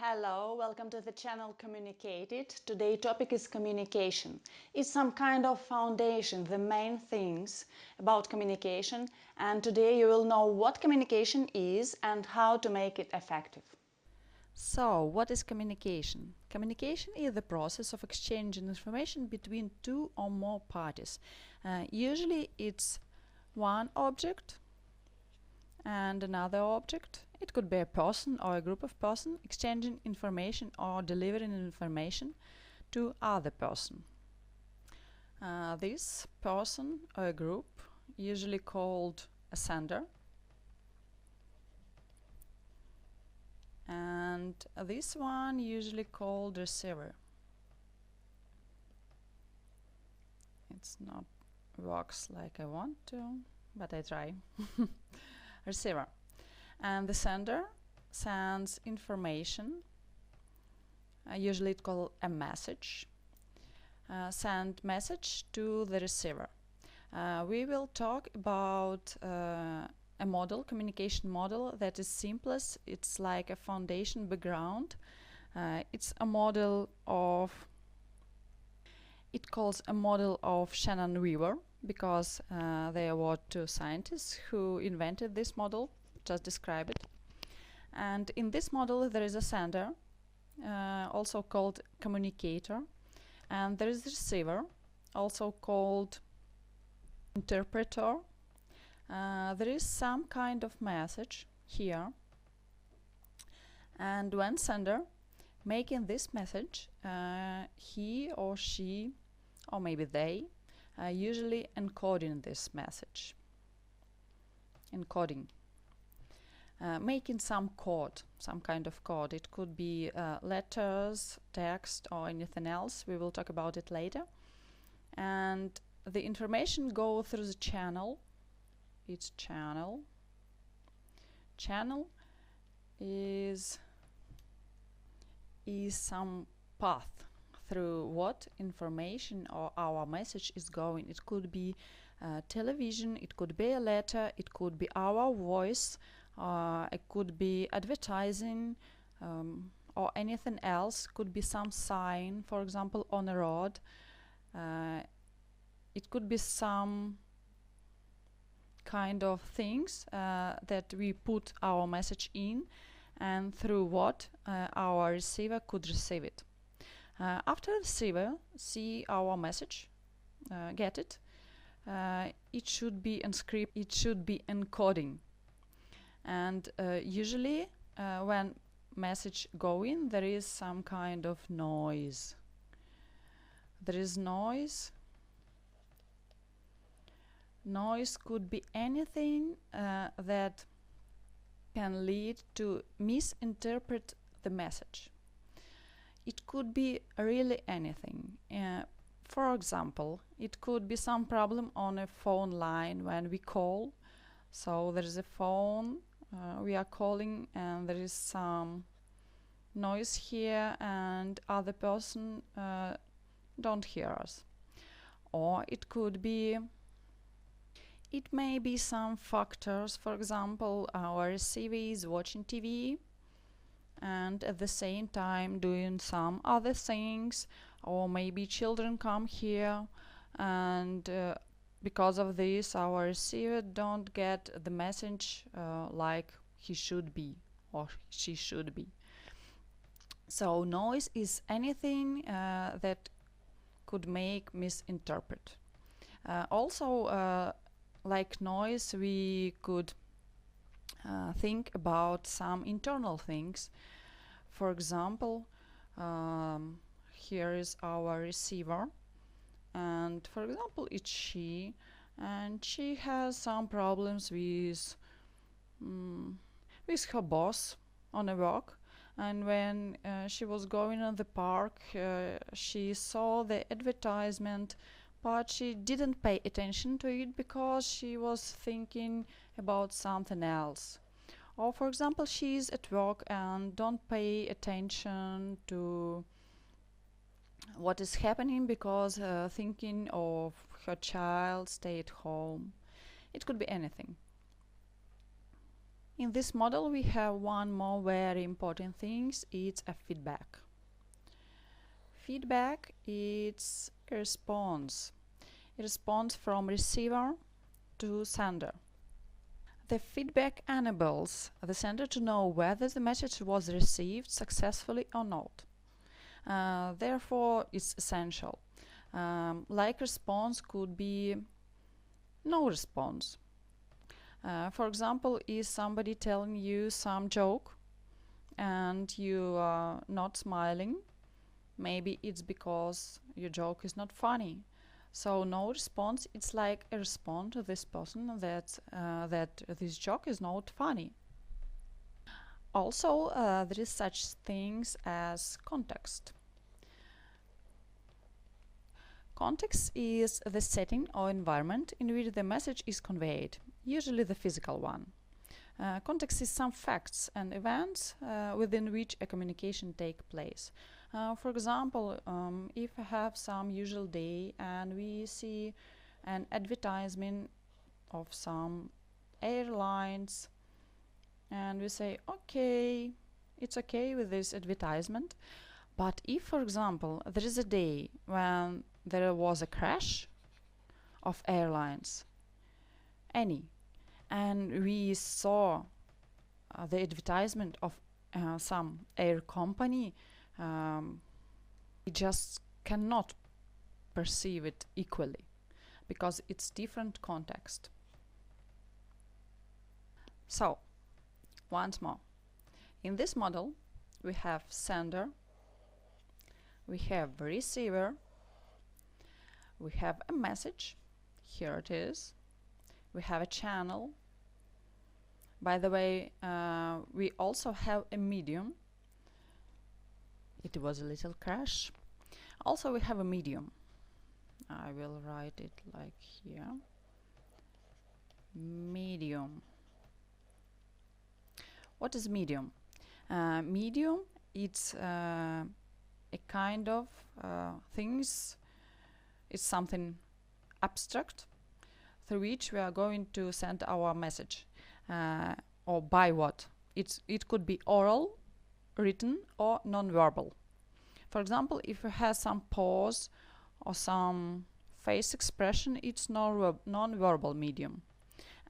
Hello, welcome to the channel Communicated. Today topic is communication. It's some kind of foundation, the main things about communication, and today you will know what communication is and how to make it effective. So, what is communication? Communication is the process of exchanging information between two or more parties. Usually it's one object and another object. It could be a person or a group of persons exchanging information or delivering information to other person. This person or a group, usually called a sender, and this one usually called receiver. It's not works like I want to, but I try. Receiver. And the sender sends information, usually it's called a message. Send message to the receiver. We will talk about a model, communication model that is simplest. It's like a foundation background. It's a model of It calls a model of Shannon because there were two scientists who invented this model, just describe it. And in this model there is a sender, also called communicator, and there is a receiver, also called interpreter. There is some kind of message here, and when sender making this message, he or she or maybe they usually encoding this message. Encoding. Making some code, some kind of code. It could be letters, text, or anything else. We will talk about it later. And the information go through the channel. It's channel. Channel is some path through what information or our message is going. It could be television, it could be a letter, it could be our voice, it could be advertising, or anything else. Could be some sign, for example, on a road. It could be some kind of things that we put our message in, and through what our receiver could receive it. After the receiver see our message, get it, it should be encrypted, it should be encoding. And usually when message go in, there is some kind of noise. There is noise. Noise could be anything that can lead to misinterpret the message. It could be really anything. For example, it could be some problem on a phone line when we call. So there is a phone, we are calling, and there is some noise here, and other person don't hear us. Or it may be some factors. For example, our receiver is watching TV and at the same time doing some other things, or maybe children come here, and because of this our receiver don't get the message like he should be or she should be. So noise is anything that could make misinterpret. Also, like noise, we could think about some internal things. For example, here is our receiver, and for example it's she, and she has some problems with her boss on a walk. And when she was going on the park, she saw the advertisement, but she didn't pay attention to it because she was thinking about something else. Or for example, she's at work and don't pay attention to what is happening because thinking of her child stay at home. It could be anything. In this model we have one more very important thing, it's a feedback. Feedback is a response. A response from receiver to sender. The feedback enables the sender to know whether the message was received successfully or not. Therefore, it's essential. Like response could be no response. For example, is somebody telling you some joke and you are not smiling? Maybe it's because your joke is not funny. So no response, it's like a response to this person that this joke is not funny. Also, there is such things as context. Context is the setting or environment in which the message is conveyed, usually the physical one. Context is some facts and events within which a communication takes place. For example, if I have some usual day and we see an advertisement of some airlines and we say, okay, it's okay with this advertisement. But if, for example, there is a day when there was a crash of airlines, any, and we saw the advertisement of some air company, we just cannot perceive it equally because it's different context. So, once more, in this model we have sender, we have receiver, we have a message, here it is, we have a channel. By the way, we also have a medium. It was a little crash. Also we have a medium. I will write it like here. Medium. What is medium? Medium, it's a kind of things, it's something abstract through which we are going to send our message. Or by what? It could be oral, written, or non-verbal. For example, if you have some pause or some face expression, it's non-verbal medium.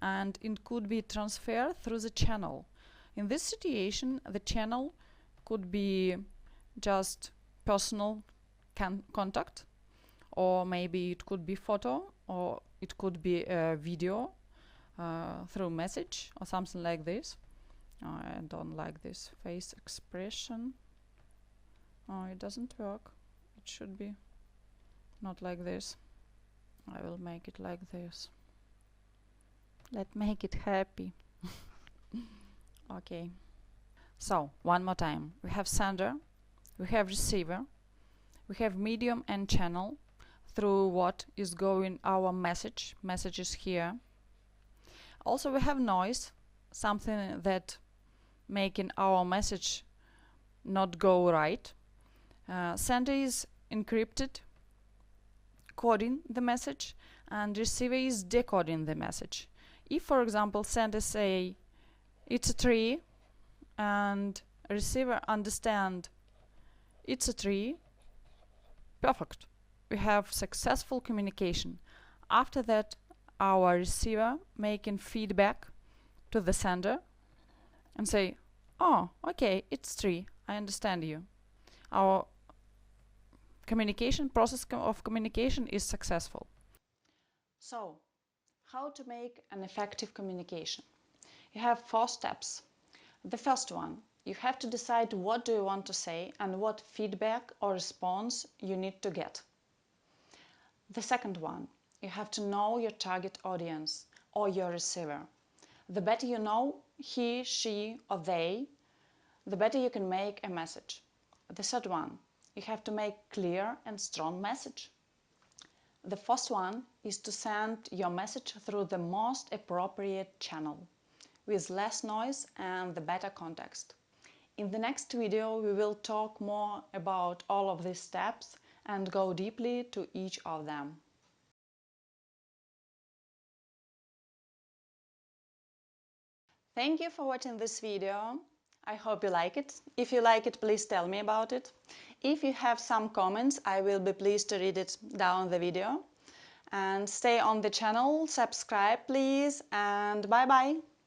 And it could be transferred through the channel. In this situation, the channel could be just personal contact, or maybe it could be photo, or it could be a video through message or something like this. I don't like this face expression. Oh, it doesn't work. It should be not like this. I will make it like this. Let's make it happy. Okay. So, one more time. We have sender, we have receiver, we have medium and channel through what is going our message. Message is here. Also we have noise, something that making our message not go right. Sender is encrypted, coding the message, and receiver is decoding the message. If, for example, sender say it's a tree and receiver understand it's a tree, perfect. We have successful communication. After that, our receiver making feedback to the sender and say, oh, okay, it's tree, I understand you. Our communication process of communication is successful. So, how to make an effective communication? You have 4 steps. The first one, you have to decide what do you want to say and what feedback or response you need to get. The second one, you have to know your target audience or your receiver. The better you know he, she, or they, the better you can make a message. The third one, you have to make clear and strong message. The first one is to send your message through the most appropriate channel, with less noise and the better context. In the next video we will talk more about all of these steps and go deeply to each of them. Thank you for watching this video. I hope you like it. If you like it, please tell me about it. If you have some comments, I will be pleased to read it down the video. And stay on the channel, subscribe please, and bye bye!